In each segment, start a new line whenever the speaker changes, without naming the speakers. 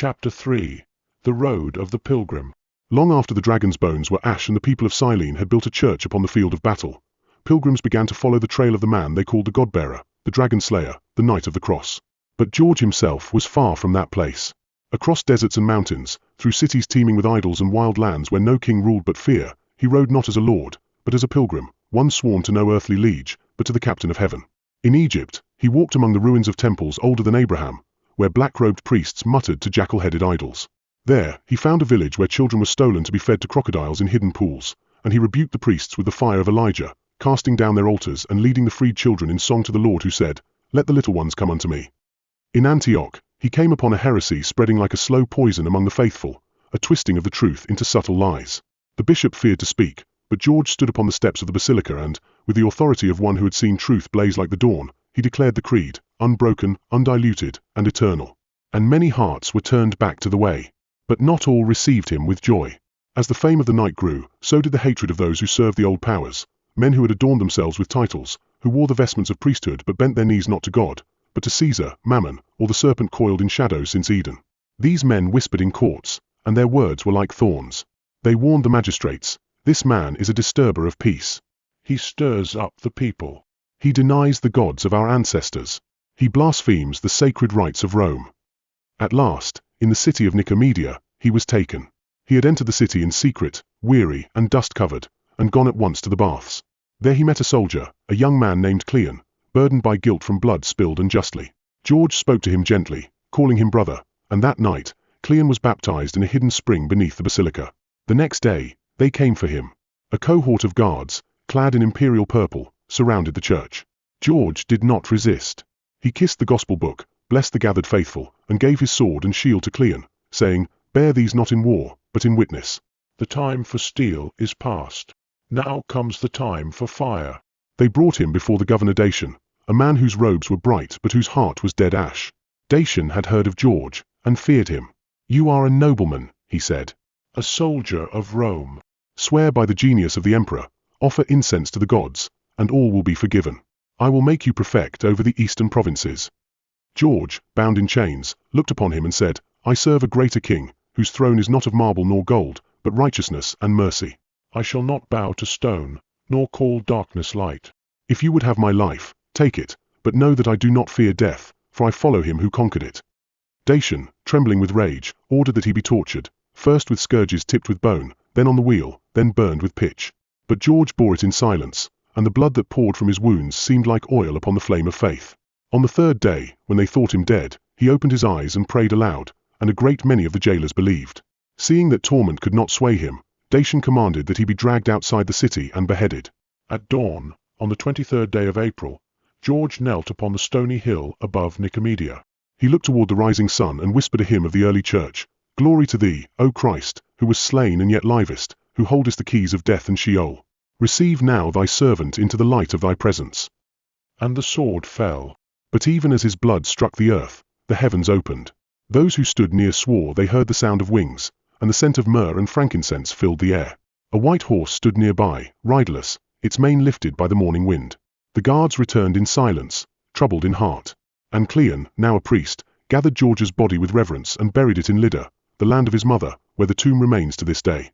Chapter 3. The Road of the Pilgrim.
Long after the dragon's bones were ash and the people of Cylene had built a church upon the field of battle, pilgrims began to follow the trail of the man they called the God-bearer, the dragon slayer, the Knight of the Cross. But George himself was far from that place. Across deserts and mountains, through cities teeming with idols and wild lands where no king ruled but fear, he rode not as a lord, but as a pilgrim, one sworn to no earthly liege, but to the captain of heaven. In Egypt, he walked among the ruins of temples older than Abraham, where black-robed priests muttered to jackal-headed idols. There, he found a village where children were stolen to be fed to crocodiles in hidden pools, and he rebuked the priests with the fire of Elijah, casting down their altars and leading the freed children in song to the Lord who said, "Let the little ones come unto me." In Antioch, he came upon a heresy spreading like a slow poison among the faithful, a twisting of the truth into subtle lies. The bishop feared to speak, but George stood upon the steps of the basilica and, with the authority of one who had seen truth blaze like the dawn, he declared the creed, unbroken, undiluted, and eternal. And many hearts were turned back to the way. But not all received him with joy. As the fame of the knight grew, so did the hatred of those who served the old powers, men who had adorned themselves with titles, who wore the vestments of priesthood but bent their knees not to God, but to Caesar, Mammon, or the serpent coiled in shadow since Eden. These men whispered in courts, and their words were like thorns. They warned the magistrates, "This man is a disturber of peace.
He stirs up the people.
He denies the gods of our ancestors. He blasphemes the sacred rites of Rome." At last, in the city of Nicomedia, he was taken. He had entered the city in secret, weary and dust-covered, and gone at once to the baths. There he met a soldier, a young man named Cleon, burdened by guilt from blood spilled unjustly. George spoke to him gently, calling him brother, and that night, Cleon was baptized in a hidden spring beneath the basilica. The next day, they came for him. A cohort of guards, clad in imperial purple, surrounded the church. George did not resist. He kissed the gospel book, blessed the gathered faithful, and gave his sword and shield to Cleon, saying, "Bear these not in war, but in witness."
The time for steel is past. Now comes the time for fire.
They brought him before the governor Dacian, a man whose robes were bright but whose heart was dead ash. Dacian had heard of George, and feared him. "You are a nobleman," he said.
A soldier of Rome.
"Swear by the genius of the emperor, offer incense to the gods, and all will be forgiven. I will make you prefect over the eastern provinces." George, bound in chains, looked upon him and said, "I serve a greater king, whose throne is not of marble nor gold, but righteousness and mercy.
I shall not bow to stone, nor call darkness light.
If you would have my life, take it, but know that I do not fear death, for I follow him who conquered it." Dacian, trembling with rage, ordered that he be tortured, first with scourges tipped with bone, then on the wheel, then burned with pitch. But George bore it in silence, and the blood that poured from his wounds seemed like oil upon the flame of faith. On the third day, when they thought him dead, he opened his eyes and prayed aloud, and a great many of the jailers believed. Seeing that torment could not sway him, Dacian commanded that he be dragged outside the city and beheaded.
At dawn, on the 23rd day of April, George knelt upon the stony hill above Nicomedia.
He looked toward the rising sun and whispered a hymn of the early church, "Glory to thee, O Christ, who was slain and yet livest, who holdest the keys of death and Sheol. Receive now thy servant into the light of thy presence."
And the sword fell.
But even as his blood struck the earth, the heavens opened. Those who stood near swore they heard the sound of wings, and the scent of myrrh and frankincense filled the air. A white horse stood nearby, riderless, its mane lifted by the morning wind. The guards returned in silence, troubled in heart. And Cleon, now a priest, gathered George's body with reverence and buried it in Lydda, the land of his mother, where the tomb remains to this day.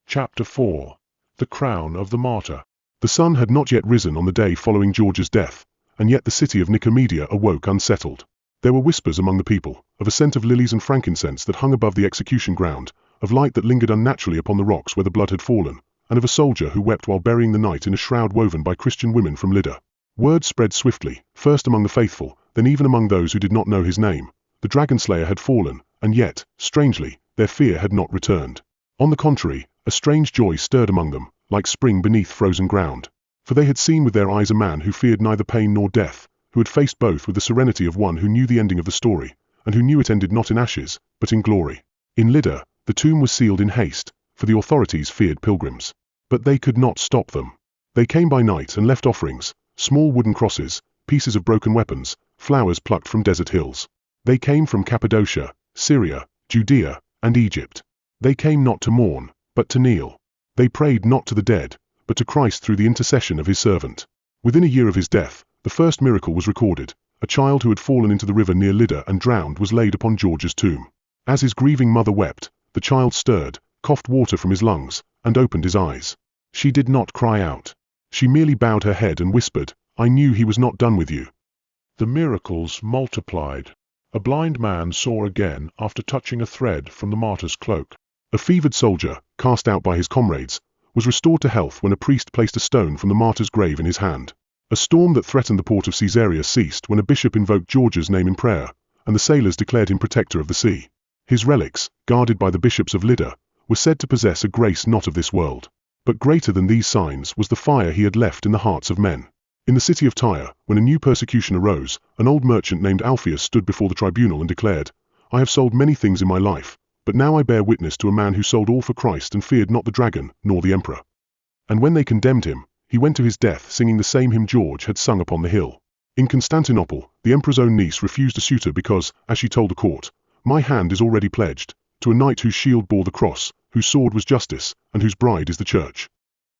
Chapter 4. The Crown of the Martyr.
The sun had not yet risen on the day following George's death, and yet the city of Nicomedia awoke unsettled. There were whispers among the people, of a scent of lilies and frankincense that hung above the execution ground, of light that lingered unnaturally upon the rocks where the blood had fallen, and of a soldier who wept while burying the knight in a shroud woven by Christian women from Lydda. Word spread swiftly, first among the faithful, then even among those who did not know his name. The dragon slayer had fallen, and yet, strangely, their fear had not returned. On the contrary, a strange joy stirred among them, like spring beneath frozen ground. For they had seen with their eyes a man who feared neither pain nor death, who had faced both with the serenity of one who knew the ending of the story, and who knew it ended not in ashes, but in glory. In Lydda, the tomb was sealed in haste, for the authorities feared pilgrims. But they could not stop them. They came by night and left offerings, small wooden crosses, pieces of broken weapons, flowers plucked from desert hills. They came from Cappadocia, Syria, Judea, and Egypt. They came not to mourn, but to kneel. They prayed not to the dead, but to Christ through the intercession of his servant. Within a year of his death, the first miracle was recorded, A child who had fallen into the river near Lydda and drowned was laid upon George's tomb. As his grieving mother wept, the child stirred, coughed water from his lungs, and opened his eyes. She did not cry out. She merely bowed her head and whispered, "I knew he was not done with you."
The miracles multiplied. A blind man saw again after touching a thread from the martyr's cloak.
A fevered soldier, cast out by his comrades, was restored to health when a priest placed a stone from the martyr's grave in his hand. A storm that threatened the port of Caesarea ceased when a bishop invoked George's name in prayer, and the sailors declared him protector of the sea. His relics, guarded by the bishops of Lydda, were said to possess a grace not of this world. But greater than these signs was the fire he had left in the hearts of men. In the city of Tyre, when a new persecution arose, an old merchant named Alphaeus stood before the tribunal and declared, "I have sold many things in my life, but now I bear witness to a man who sold all for Christ and feared not the dragon, nor the emperor." And when they condemned him, he went to his death singing the same hymn George had sung upon the hill. In Constantinople, the emperor's own niece refused a suitor because, as she told the court, "My hand is already pledged to a knight whose shield bore the cross, whose sword was justice, and whose bride is the church."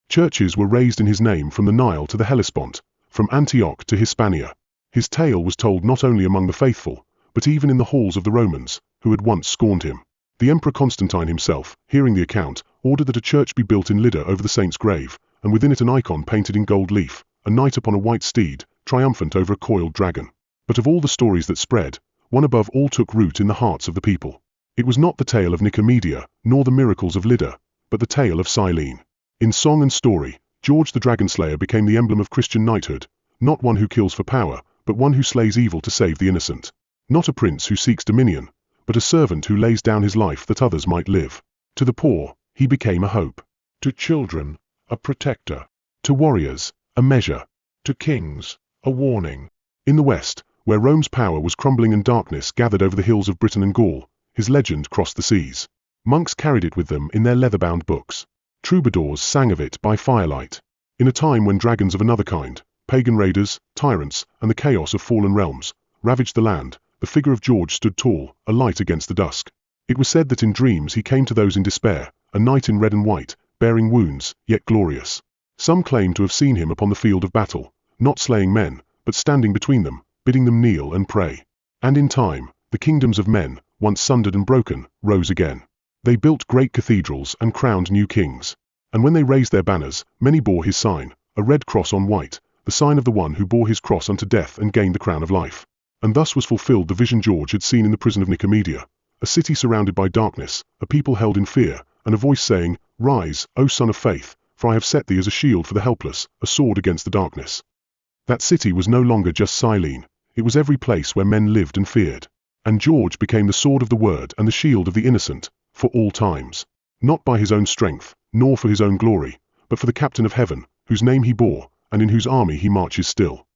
Churches were raised in his name from the Nile to the Hellespont, from Antioch to Hispania. His tale was told not only among the faithful, but even in the halls of the Romans, who had once scorned him. The Emperor Constantine himself, hearing the account, ordered that a church be built in Lydda over the saint's grave, and within it an icon painted in gold leaf, a knight upon a white steed, triumphant over a coiled dragon. But of all the stories that spread, one above all took root in the hearts of the people. It was not the tale of Nicomedia, nor the miracles of Lydda, but the tale of Cyllene. In song and story, George the Dragon Slayer became the emblem of Christian knighthood, not one who kills for power, but one who slays evil to save the innocent. Not a prince who seeks dominion, but a servant who lays down his life that others might live. To the poor, he became a hope.
To children, a protector.
To warriors, a measure.
To kings, a warning.
In the West, where Rome's power was crumbling and darkness gathered over the hills of Britain and Gaul, his legend crossed the seas. Monks carried it with them in their leather-bound books. Troubadours sang of it by firelight. In a time when dragons of another kind, pagan raiders, tyrants, and the chaos of fallen realms, ravaged the land, the figure of George stood tall, a light against the dusk. It was said that in dreams he came to those in despair, a knight in red and white, bearing wounds, yet glorious. Some claim to have seen him upon the field of battle, not slaying men, but standing between them, bidding them kneel and pray. And in time, the kingdoms of men, once sundered and broken, rose again. They built great cathedrals and crowned new kings. And when they raised their banners, many bore his sign, a red cross on white, the sign of the one who bore his cross unto death and gained the crown of life. And thus was fulfilled the vision George had seen in the prison of Nicomedia, a city surrounded by darkness, a people held in fear, and a voice saying, "Rise, O son of faith, for I have set thee as a shield for the helpless, a sword against the darkness." That city was no longer just Cyllene, it was every place where men lived and feared. And George became the sword of the word and the shield of the innocent, for all times. Not by his own strength, nor for his own glory, but for the captain of heaven, whose name he bore, and in whose army he marches still.